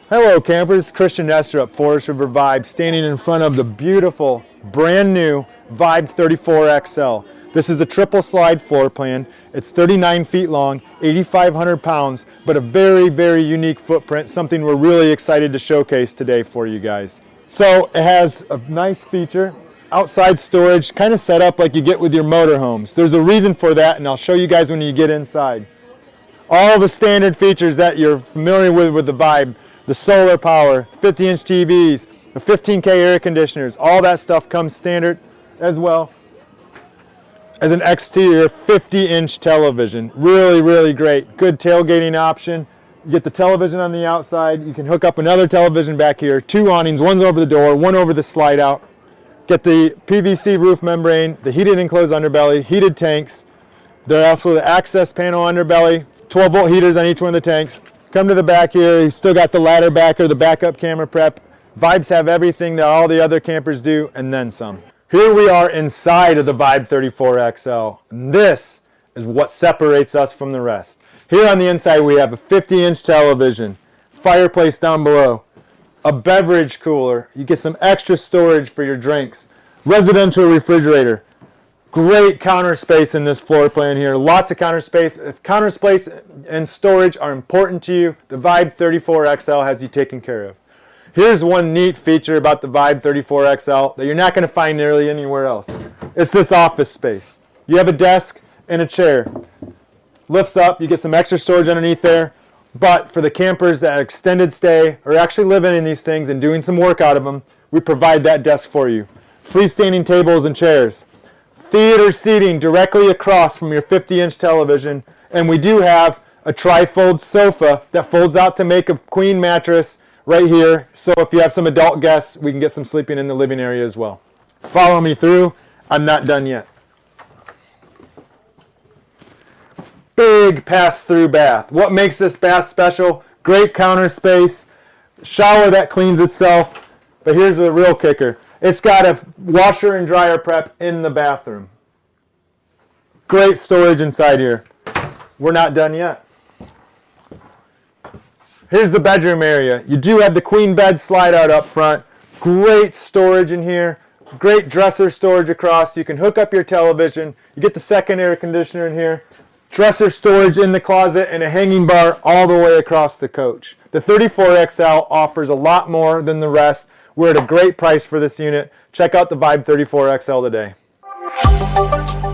Hello campers, Christian Nestor at Forest River Vibe, standing in front of the beautiful brand new Vibe 34XL. This is a triple slide floor plan. It's 39 feet long, 8,500 pounds, but a very, very unique footprint, something we're really excited to showcase today for you guys. So it has a nice feature, outside storage, kind of set up like you get with your motorhomes. There's a reason for that, and I'll show you guys when you get inside. All the standard features that you're familiar with the Vibe. The solar power, 50-inch TVs, the 15K air conditioners, all that stuff comes standard, as well as an exterior 50-inch television. Really, really great. Good tailgating option. You get the television on the outside. You can hook up another television back here. 2 awnings, one's over the door, one over the slide out. Get the PVC roof membrane, the heated enclosed underbelly, heated tanks. There's also the access panel underbelly, 12-volt heaters on each one of the tanks. Come to the back here, you still got the ladder backer, the backup camera prep. Vibes have everything that all the other campers do, and then some. Here we are inside of the Vibe 34XL. This is what separates us from the rest. Here on the inside we have a 50-inch television, fireplace down below, a beverage cooler. You get some extra storage for your drinks, residential refrigerator. Great counter space in this floor plan here. Lots of counter space. If counter space and storage are important to you, the Vibe 34XL has you taken care of. Here's one neat feature about the Vibe 34XL that you're not going to find nearly anywhere else. It's this office space. You have a desk and a chair. Lifts up, you get some extra storage underneath there. But for the campers that extended stay or actually living in these things and doing some work out of them, we provide that desk for you. Freestanding tables and chairs. Theater seating directly across from your 50-inch television, and we do have a tri-fold sofa that folds out to make a queen mattress right here, so if you have some adult guests, we can get some sleeping in the living area as well. Follow me through. I'm not done yet. Big pass-through bath. What makes this bath special? Great counter space, shower that cleans itself, but here's the real kicker. It's got a washer and dryer prep in the bathroom. Great storage inside here. We're not done yet. Here's the bedroom area. You do have the queen bed slide out up front. Great storage in here. Great dresser storage across. You can hook up your television. You get the second air conditioner in here. Dresser storage in the closet and a hanging bar all the way across the coach. The 34XL offers a lot more than the rest. We're at a great price for this unit. Check out the Vibe 34XL today.